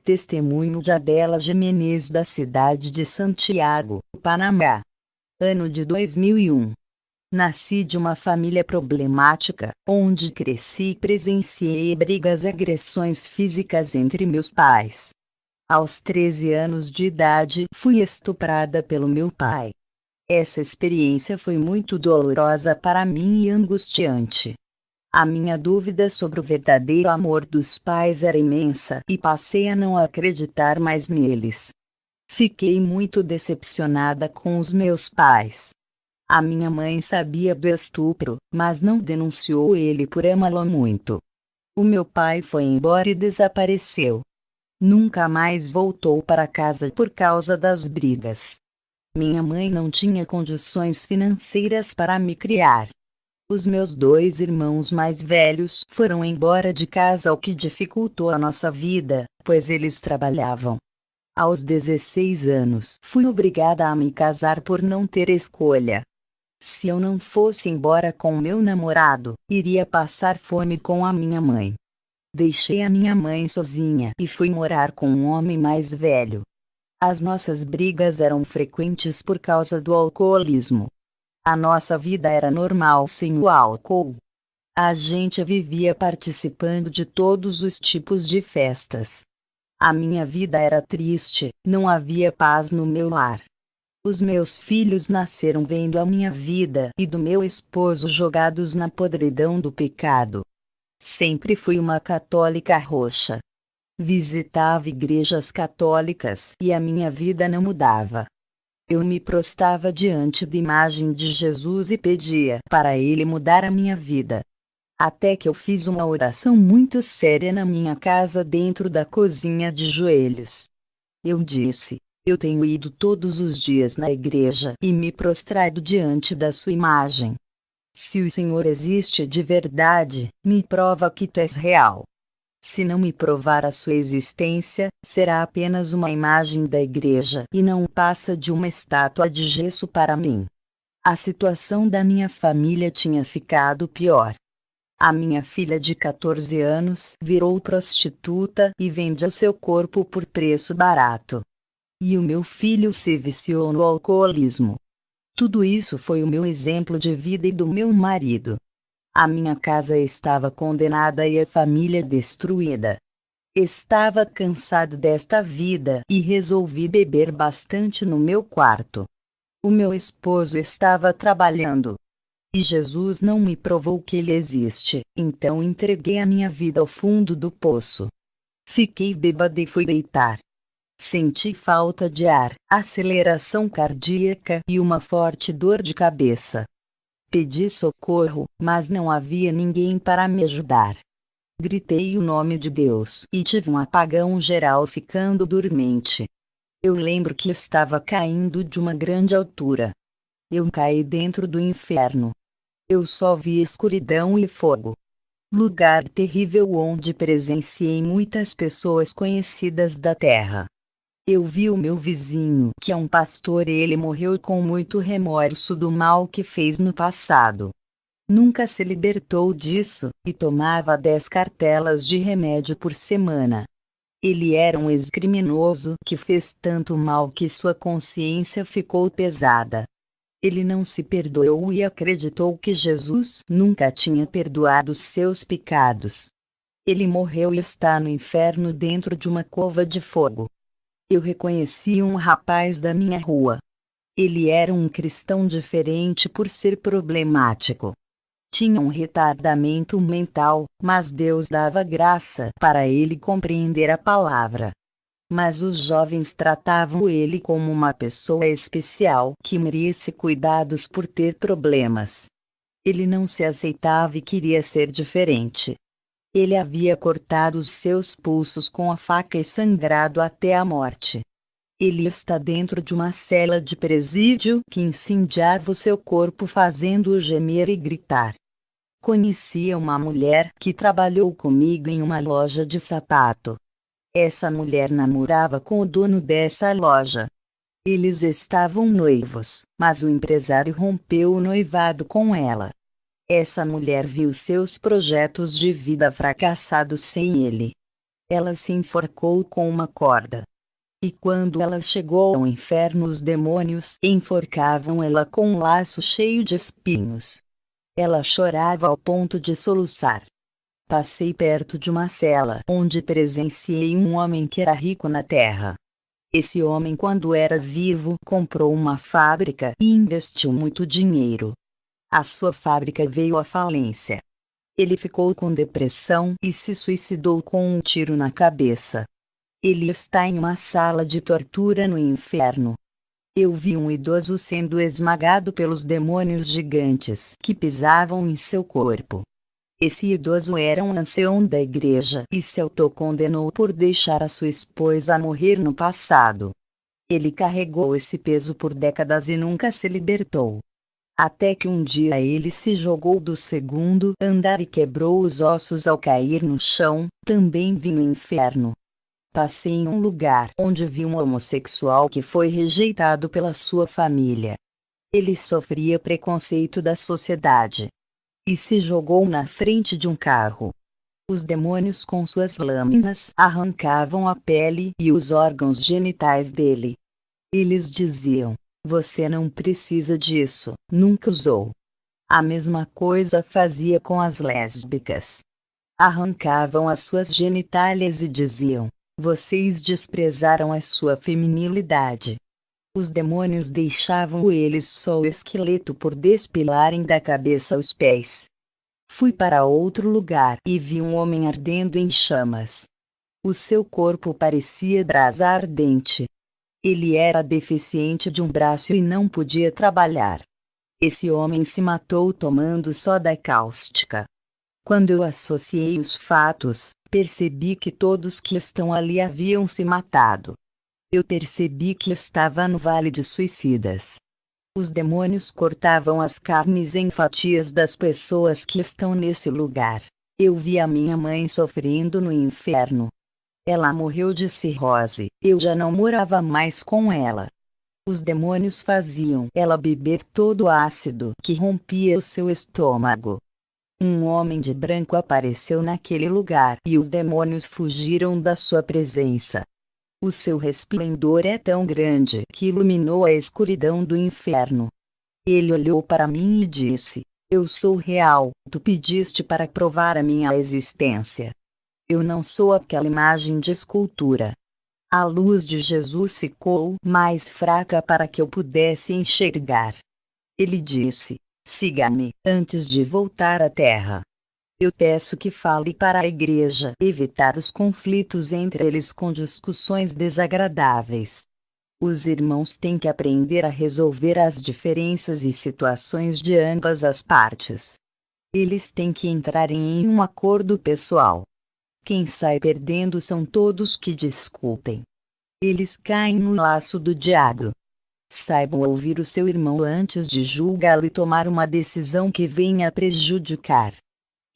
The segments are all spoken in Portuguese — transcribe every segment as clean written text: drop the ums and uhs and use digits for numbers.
Testemunho de Adela Jimenez, da cidade de Santiago, Panamá. Ano de 2001. Nasci de uma família problemática, onde cresci e presenciei brigas e agressões físicas entre meus pais. Aos 13 anos de idade, fui estuprada pelo meu pai. Essa experiência foi muito dolorosa para mim e angustiante. A minha dúvida sobre o verdadeiro amor dos pais era imensa e passei a não acreditar mais neles. Fiquei muito decepcionada com os meus pais. A minha mãe sabia do estupro, mas não denunciou ele por amá-lo muito. O meu pai foi embora e desapareceu. Nunca mais voltou para casa por causa das brigas. Minha mãe não tinha condições financeiras para me criar. Os meus 2 irmãos mais velhos foram embora de casa, o que dificultou a nossa vida, pois eles trabalhavam. Aos 16 anos, fui obrigada a me casar por não ter escolha. Se eu não fosse embora com meu namorado, iria passar fome com a minha mãe. Deixei a minha mãe sozinha e fui morar com um homem mais velho. As nossas brigas eram frequentes por causa do alcoolismo. A nossa vida era normal sem o álcool. A gente vivia participando de todos os tipos de festas. A minha vida era triste, não havia paz no meu lar. Os meus filhos nasceram vendo a minha vida e do meu esposo jogados na podridão do pecado. Sempre fui uma católica roxa. Visitava igrejas católicas e a minha vida não mudava. Eu me prostrava diante da imagem de Jesus e pedia para Ele mudar a minha vida. Até que eu fiz uma oração muito séria na minha casa, dentro da cozinha, de joelhos. Eu disse: eu tenho ido todos os dias na igreja e me prostrado diante da sua imagem. Se o Senhor existe de verdade, me prova que tu és real. Se não me provar a sua existência, será apenas uma imagem da igreja e não passa de uma estátua de gesso para mim. A situação da minha família tinha ficado pior. A minha filha de 14 anos virou prostituta e vende o seu corpo por preço barato. E o meu filho se viciou no alcoolismo. Tudo isso foi o meu exemplo de vida e do meu marido. A minha casa estava condenada e a família destruída. Estava cansado desta vida e resolvi beber bastante no meu quarto. O meu esposo estava trabalhando. E Jesus não me provou que ele existe, então entreguei a minha vida ao fundo do poço. Fiquei bêbada e fui deitar. Senti falta de ar, aceleração cardíaca e uma forte dor de cabeça. Pedi socorro, mas não havia ninguém para me ajudar. Gritei o nome de Deus e tive um apagão geral, ficando dormente. Eu lembro que estava caindo de uma grande altura. Eu caí dentro do inferno. Eu só vi escuridão e fogo. Lugar terrível onde presenciei muitas pessoas conhecidas da terra. Eu vi o meu vizinho, que é um pastor, e ele morreu com muito remorso do mal que fez no passado. Nunca se libertou disso, e tomava 10 cartelas de remédio por semana. Ele era um ex-criminoso que fez tanto mal que sua consciência ficou pesada. Ele não se perdoou e acreditou que Jesus nunca tinha perdoado seus pecados. Ele morreu e está no inferno, dentro de uma cova de fogo. Eu reconheci um rapaz da minha rua. Ele era um cristão diferente por ser problemático. Tinha um retardamento mental, mas Deus dava graça para ele compreender a palavra. Mas os jovens tratavam ele como uma pessoa especial que merece cuidados por ter problemas. Ele não se aceitava e queria ser diferente. Ele havia cortado os seus pulsos com a faca e sangrado até a morte. Ele está dentro de uma cela de presídio que incendiava o seu corpo, fazendo-o gemer e gritar. Conhecia uma mulher que trabalhou comigo em uma loja de sapato. Essa mulher namorava com o dono dessa loja. Eles estavam noivos, mas o empresário rompeu o noivado com ela. Essa mulher viu seus projetos de vida fracassados sem ele. Ela se enforcou com uma corda. E quando ela chegou ao inferno, os demônios enforcavam ela com um laço cheio de espinhos. Ela chorava ao ponto de soluçar. Passei perto de uma cela onde presenciei um homem que era rico na terra. Esse homem, quando era vivo, comprou uma fábrica e investiu muito dinheiro. A sua fábrica veio à falência. Ele ficou com depressão e se suicidou com um tiro na cabeça. Ele está em uma sala de tortura no inferno. Eu vi um idoso sendo esmagado pelos demônios gigantes que pisavam em seu corpo. Esse idoso era um ancião da igreja e se autocondenou por deixar a sua esposa morrer no passado. Ele carregou esse peso por décadas e nunca se libertou. Até que um dia ele se jogou do segundo andar e quebrou os ossos ao cair no chão. Também vi no inferno. Passei em um lugar onde vi um homossexual que foi rejeitado pela sua família. Ele sofria preconceito da sociedade. E se jogou na frente de um carro. Os demônios com suas lâminas arrancavam a pele e os órgãos genitais dele. Eles diziam: "Você não precisa disso, nunca usou." A mesma coisa fazia com as lésbicas. Arrancavam as suas genitálias e diziam: "Vocês desprezaram a sua feminilidade." Os demônios deixavam eles só o esqueleto por despilarem da cabeça aos pés. Fui para outro lugar e vi um homem ardendo em chamas. O seu corpo parecia brasa ardente. Ele era deficiente de um braço e não podia trabalhar. Esse homem se matou tomando soda cáustica. Quando eu associei os fatos, percebi que todos que estão ali haviam se matado. Eu percebi que estava no Vale de Suicidas. Os demônios cortavam as carnes em fatias das pessoas que estão nesse lugar. Eu vi a minha mãe sofrendo no inferno. Ela morreu de cirrose. Eu já não morava mais com ela. Os demônios faziam ela beber todo o ácido que rompia o seu estômago. Um homem de branco apareceu naquele lugar e os demônios fugiram da sua presença. O seu resplendor é tão grande que iluminou a escuridão do inferno. Ele olhou para mim e disse: "Eu sou real, tu pediste para provar a minha existência. Eu não sou aquela imagem de escultura." A luz de Jesus ficou mais fraca para que eu pudesse enxergar. Ele disse: "Siga-me, antes de voltar à terra." Eu peço que fale para a igreja evitar os conflitos entre eles com discussões desagradáveis. Os irmãos têm que aprender a resolver as diferenças e situações de ambas as partes. Eles têm que entrar em um acordo pessoal. Quem sai perdendo são todos que discutem. Eles caem no laço do diabo. Saibam ouvir o seu irmão antes de julgá-lo e tomar uma decisão que venha a prejudicar.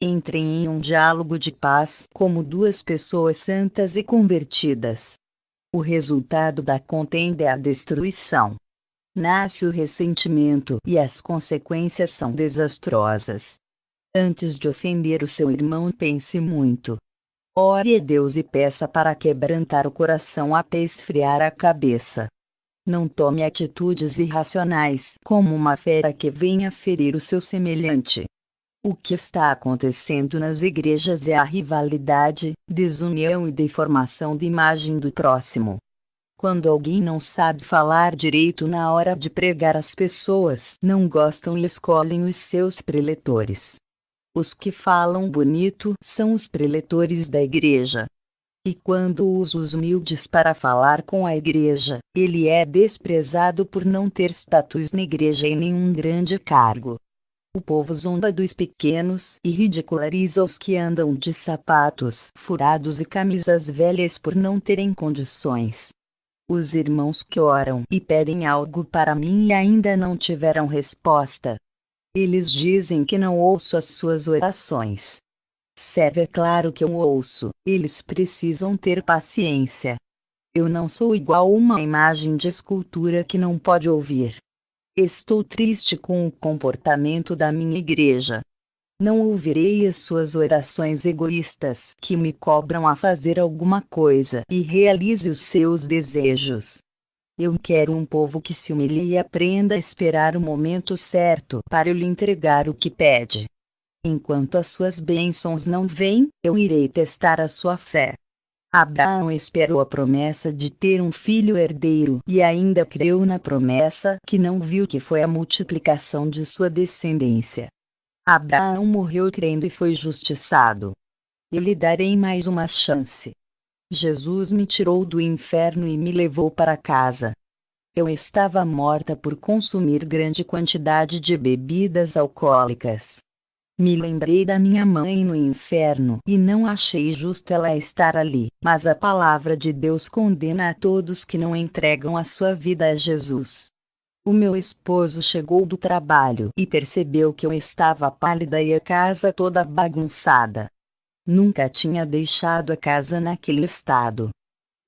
Entrem em um diálogo de paz como duas pessoas santas e convertidas. O resultado da contenda é a destruição. Nasce o ressentimento e as consequências são desastrosas. Antes de ofender o seu irmão, pense muito. Ore a Deus e peça para quebrantar o coração até esfriar a cabeça. Não tome atitudes irracionais como uma fera que venha ferir o seu semelhante. O que está acontecendo nas igrejas é a rivalidade, desunião e deformação da imagem do próximo. Quando alguém não sabe falar direito na hora de pregar, as pessoas não gostam e escolhem os seus preletores. Os que falam bonito são os preletores da igreja. E quando usa os humildes para falar com a igreja, ele é desprezado por não ter status na igreja e nenhum grande cargo. O povo zomba dos pequenos e ridiculariza os que andam de sapatos furados e camisas velhas por não terem condições. Os irmãos que oram e pedem algo para mim e ainda não tiveram resposta. Eles dizem que não ouço as suas orações. É claro que eu ouço, eles precisam ter paciência. Eu não sou igual uma imagem de escultura que não pode ouvir. Estou triste com o comportamento da minha igreja. Não ouvirei as suas orações egoístas que me cobram a fazer alguma coisa e realize os seus desejos. Eu quero um povo que se humilhe e aprenda a esperar o momento certo para eu lhe entregar o que pede. Enquanto as suas bênçãos não vêm, eu irei testar a sua fé. Abraão esperou a promessa de ter um filho herdeiro e ainda creu na promessa que não viu, que foi a multiplicação de sua descendência. Abraão morreu crendo e foi justiçado. Eu lhe darei mais uma chance. Jesus me tirou do inferno e me levou para casa. Eu estava morta por consumir grande quantidade de bebidas alcoólicas. Me lembrei da minha mãe no inferno e não achei justo ela estar ali, mas a palavra de Deus condena a todos que não entregam a sua vida a Jesus. O meu esposo chegou do trabalho e percebeu que eu estava pálida e a casa toda bagunçada. Nunca tinha deixado a casa naquele estado.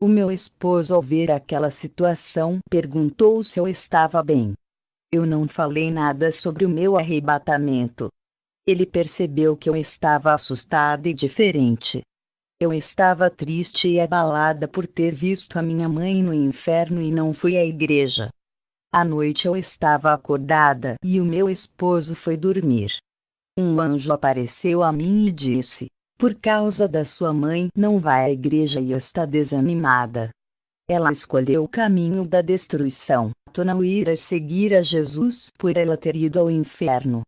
O meu esposo, ao ver aquela situação, perguntou se eu estava bem. Eu não falei nada sobre o meu arrebatamento. Ele percebeu que eu estava assustada e diferente. Eu estava triste e abalada por ter visto a minha mãe no inferno e não fui à igreja. À noite eu estava acordada e o meu esposo foi dormir. Um anjo apareceu a mim e disse: por causa da sua mãe, não vai à igreja e está desanimada. Ela escolheu o caminho da destruição. Tu não irás seguir a Jesus por ela ter ido ao inferno.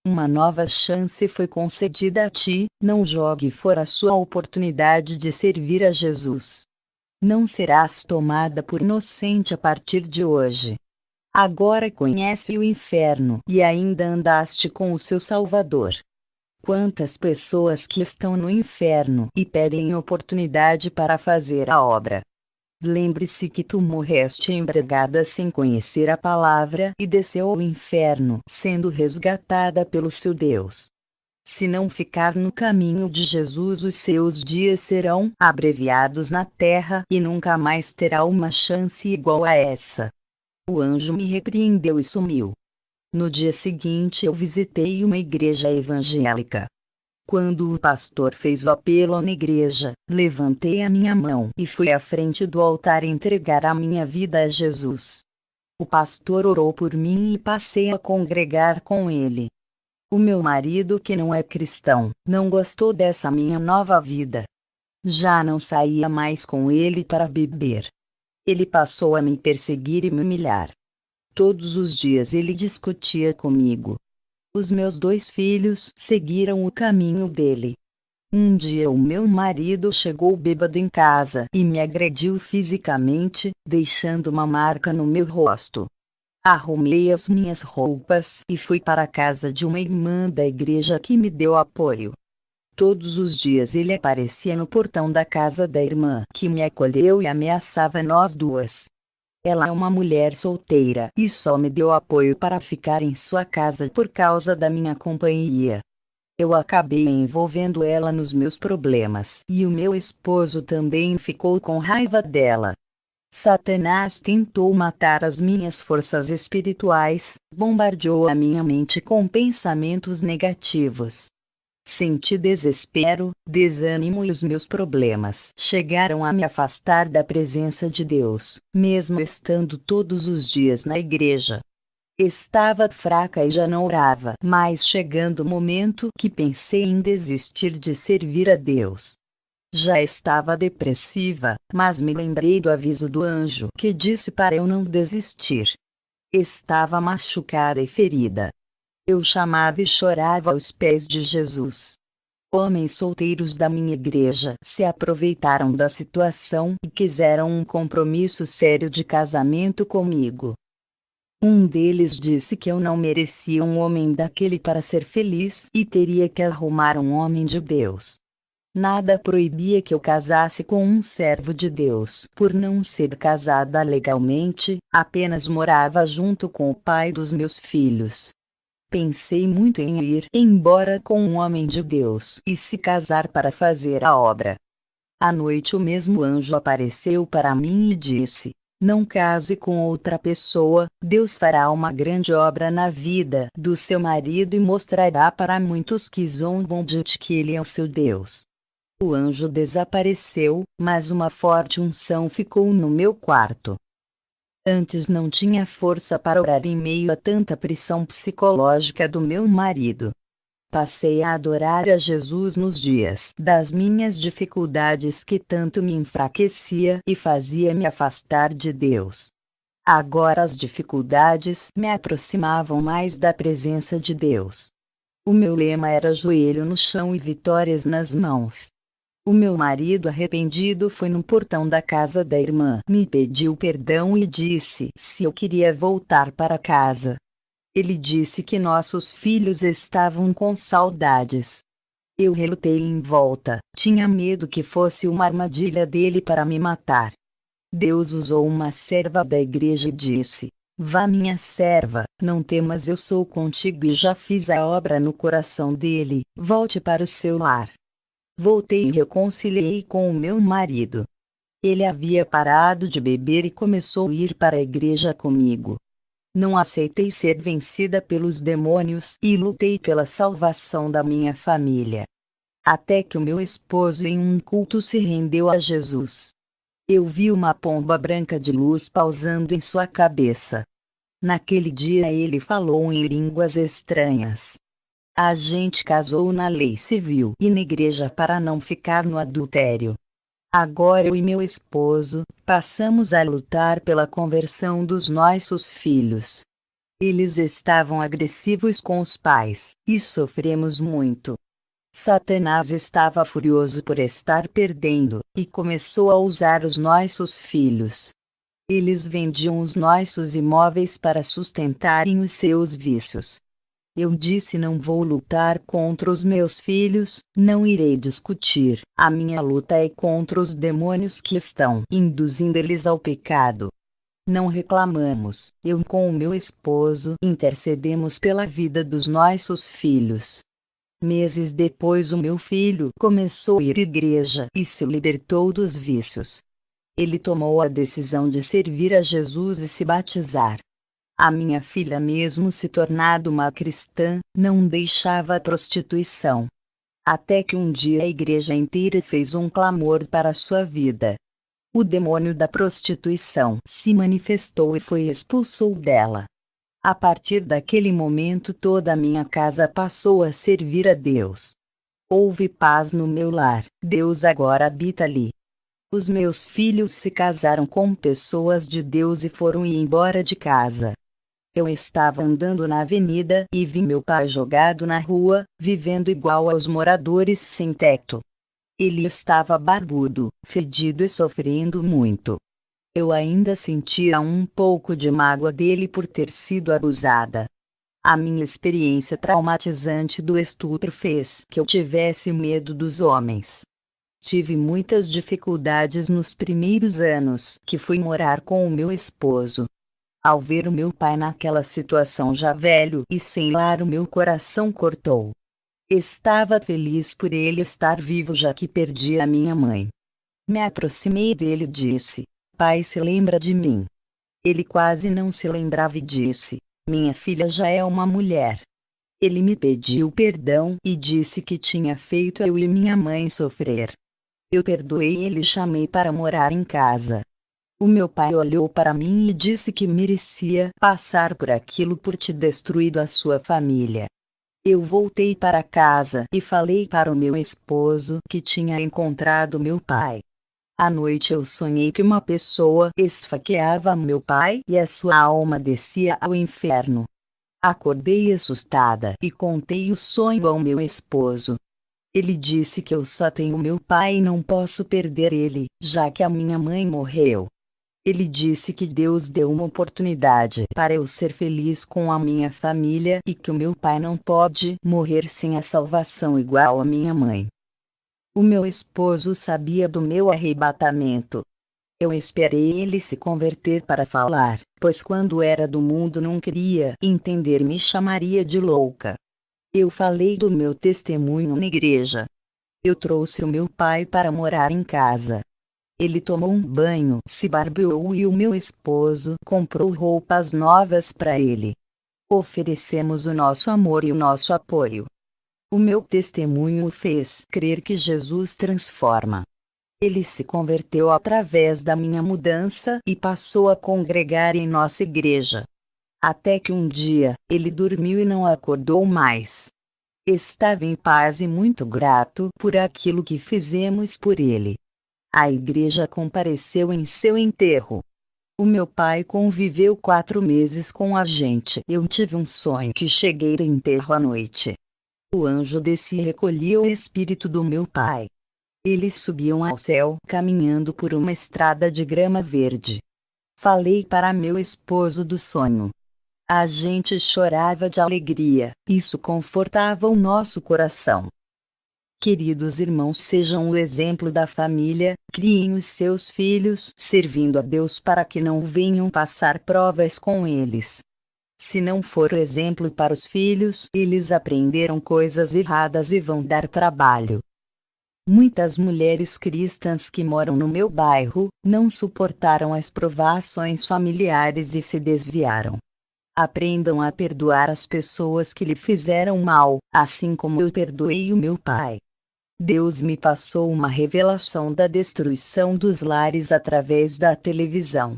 Uma nova chance foi concedida a ti, não jogue fora a sua oportunidade de servir a Jesus. Não serás tomada por inocente a partir de hoje. Agora conhece o inferno e ainda andaste com o seu Salvador. Quantas pessoas que estão no inferno e pedem oportunidade para fazer a obra. Lembre-se que tu morreste embriagada sem conhecer a palavra e desceu ao inferno, sendo resgatada pelo seu Deus. Se não ficar no caminho de Jesus, os seus dias serão abreviados na terra e nunca mais terá uma chance igual a essa. O anjo me repreendeu e sumiu. No dia seguinte eu visitei uma igreja evangélica. Quando o pastor fez o apelo na igreja, levantei a minha mão e fui à frente do altar entregar a minha vida a Jesus. O pastor orou por mim e passei a congregar com ele. O meu marido, que não é cristão, não gostou dessa minha nova vida. Já não saía mais com ele para beber. Ele passou a me perseguir e me humilhar. Todos os dias ele discutia comigo. Os meus 2 filhos seguiram o caminho dele. Um dia o meu marido chegou bêbado em casa e me agrediu fisicamente, deixando uma marca no meu rosto. Arrumei as minhas roupas e fui para a casa de uma irmã da igreja que me deu apoio. Todos os dias ele aparecia no portão da casa da irmã que me acolheu e ameaçava nós duas. Ela é uma mulher solteira e só me deu apoio para ficar em sua casa por causa da minha companhia. Eu acabei envolvendo ela nos meus problemas e o meu esposo também ficou com raiva dela. Satanás tentou matar as minhas forças espirituais, bombardeou a minha mente com pensamentos negativos. Senti desespero, desânimo e os meus problemas chegaram a me afastar da presença de Deus, mesmo estando todos os dias na igreja. Estava fraca e já não orava, mas chegando o momento que pensei em desistir de servir a Deus. Já estava depressiva, mas me lembrei do aviso do anjo que disse para eu não desistir. Estava machucada e ferida. Eu chamava e chorava aos pés de Jesus. Homens solteiros da minha igreja se aproveitaram da situação e quiseram um compromisso sério de casamento comigo. Um deles disse que eu não merecia um homem daquele para ser feliz e teria que arrumar um homem de Deus. Nada proibia que eu casasse com um servo de Deus. Por não ser casada legalmente, apenas morava junto com o pai dos meus filhos. Pensei muito em ir embora com um homem de Deus e se casar para fazer a obra. À noite o mesmo anjo apareceu para mim e disse: Não case com outra pessoa, Deus fará uma grande obra na vida do seu marido e mostrará para muitos que zombam de ti que ele é o seu Deus. O anjo desapareceu, mas uma forte unção ficou no meu quarto. Antes não tinha força para orar em meio a tanta pressão psicológica do meu marido. Passei a adorar a Jesus nos dias das minhas dificuldades que tanto me enfraquecia e fazia me afastar de Deus. Agora as dificuldades me aproximavam mais da presença de Deus. O meu lema era joelho no chão e vitórias nas mãos. O meu marido arrependido foi no portão da casa da irmã, me pediu perdão e disse se eu queria voltar para casa. Ele disse que nossos filhos estavam com saudades. Eu relutei em volta, tinha medo que fosse uma armadilha dele para me matar. Deus usou uma serva da igreja e disse: Vá, minha serva, não temas, eu sou contigo e já fiz a obra no coração dele, volte para o seu lar. Voltei e reconciliei com o meu marido. Ele havia parado de beber e começou a ir para a igreja comigo. Não aceitei ser vencida pelos demônios e lutei pela salvação da minha família. Até que o meu esposo em um culto se rendeu a Jesus. Eu vi uma pomba branca de luz pausando em sua cabeça. Naquele dia ele falou em línguas estranhas. A gente casou na lei civil e na igreja para não ficar no adultério. Agora eu e meu esposo passamos a lutar pela conversão dos nossos filhos. Eles estavam agressivos com os pais, e sofremos muito. Satanás estava furioso por estar perdendo, e começou a usar os nossos filhos. Eles vendiam os nossos imóveis para sustentarem os seus vícios. Eu disse: não vou lutar contra os meus filhos, não irei discutir. A minha luta é contra os demônios que estão induzindo eles ao pecado. Não reclamamos, eu com o meu esposo intercedemos pela vida dos nossos filhos. Meses depois o meu filho começou a ir à igreja e se libertou dos vícios. Ele tomou a decisão de servir a Jesus e se batizar. A minha filha, mesmo se tornado uma cristã, não deixava a prostituição. Até que um dia a igreja inteira fez um clamor para sua vida. O demônio da prostituição se manifestou e foi expulsou dela. A partir daquele momento toda a minha casa passou a servir a Deus. Houve paz no meu lar, Deus agora habita ali. Os meus filhos se casaram com pessoas de Deus e foram embora de casa. Eu estava andando na avenida e vi meu pai jogado na rua, vivendo igual aos moradores sem teto. Ele estava barbudo, fedido e sofrendo muito. Eu ainda sentia um pouco de mágoa dele por ter sido abusada. A minha experiência traumatizante do estupro fez que eu tivesse medo dos homens. Tive muitas dificuldades nos primeiros anos que fui morar com o meu esposo. Ao ver o meu pai naquela situação já velho e sem lar, o meu coração cortou. Estava feliz por ele estar vivo já que perdi a minha mãe. Me aproximei dele e disse: Pai, se lembra de mim? Ele quase não se lembrava e disse: Minha filha já é uma mulher. Ele me pediu perdão e disse que tinha feito eu e minha mãe sofrer. Eu perdoei ele e chamei para morar em casa. O meu pai olhou para mim e disse que merecia passar por aquilo por ter destruído a sua família. Eu voltei para casa e falei para o meu esposo que tinha encontrado meu pai. À noite eu sonhei que uma pessoa esfaqueava meu pai e a sua alma descia ao inferno. Acordei assustada e contei o sonho ao meu esposo. Ele disse que eu só tenho meu pai e não posso perder ele, já que a minha mãe morreu. Ele disse que Deus deu uma oportunidade para eu ser feliz com a minha família e que o meu pai não pode morrer sem a salvação igual a minha mãe. O meu esposo sabia do meu arrebatamento. Eu esperei ele se converter para falar, pois quando era do mundo não queria entender e me chamaria de louca. Eu falei do meu testemunho na igreja. Eu trouxe o meu pai para morar em casa. Ele tomou um banho, se barbeou e o meu esposo comprou roupas novas para ele. Oferecemos o nosso amor e o nosso apoio. O meu testemunho o fez crer que Jesus transforma. Ele se converteu através da minha mudança e passou a congregar em nossa igreja. Até que um dia, ele dormiu e não acordou mais. Estava em paz e muito grato por aquilo que fizemos por ele. A igreja compareceu em seu enterro. O meu pai conviveu 4 meses com a gente. Eu tive um sonho que cheguei do enterro à noite. O anjo descia e recolhia o espírito do meu pai. Eles subiam ao céu, caminhando por uma estrada de grama verde. Falei para meu esposo do sonho. A gente chorava de alegria, isso confortava o nosso coração. Queridos irmãos, sejam o exemplo da família, criem os seus filhos servindo a Deus para que não venham passar provas com eles. Se não for o exemplo para os filhos, eles aprenderam coisas erradas e vão dar trabalho. Muitas mulheres cristãs que moram no meu bairro não suportaram as provações familiares e se desviaram. Aprendam a perdoar as pessoas que lhe fizeram mal, assim como eu perdoei o meu pai. Deus me passou uma revelação da destruição dos lares através da televisão.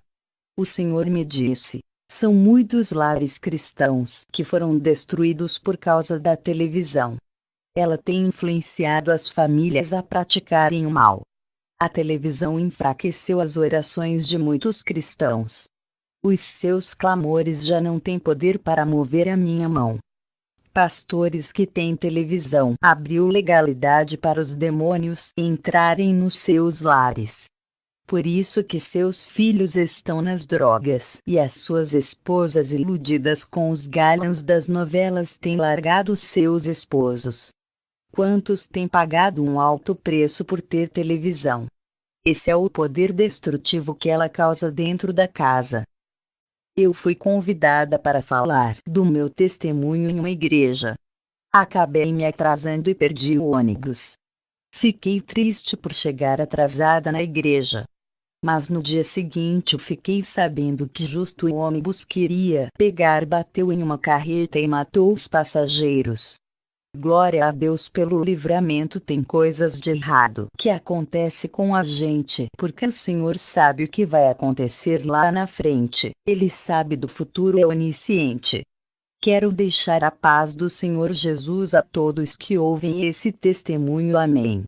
O Senhor me disse: são muitos lares cristãos que foram destruídos por causa da televisão. Ela tem influenciado as famílias a praticarem o mal. A televisão enfraqueceu as orações de muitos cristãos. Os seus clamores já não têm poder para mover a minha mão. Pastores que têm televisão abriu legalidade para os demônios entrarem nos seus lares. Por isso que seus filhos estão nas drogas e as suas esposas iludidas com os galãs das novelas têm largado seus esposos. Quantos têm pagado um alto preço por ter televisão? Esse é o poder destrutivo que ela causa dentro da casa. Eu fui convidada para falar do meu testemunho em uma igreja. Acabei me atrasando e perdi o ônibus. Fiquei triste por chegar atrasada na igreja. Mas no dia seguinte eu fiquei sabendo que justo o ônibus que iria pegar bateu em uma carreta e matou os passageiros. Glória a Deus pelo livramento. Tem coisas de errado que acontece com a gente, porque o Senhor sabe o que vai acontecer lá na frente. Ele sabe do futuro, é onisciente. Quero deixar a paz do Senhor Jesus a todos que ouvem esse testemunho. Amém.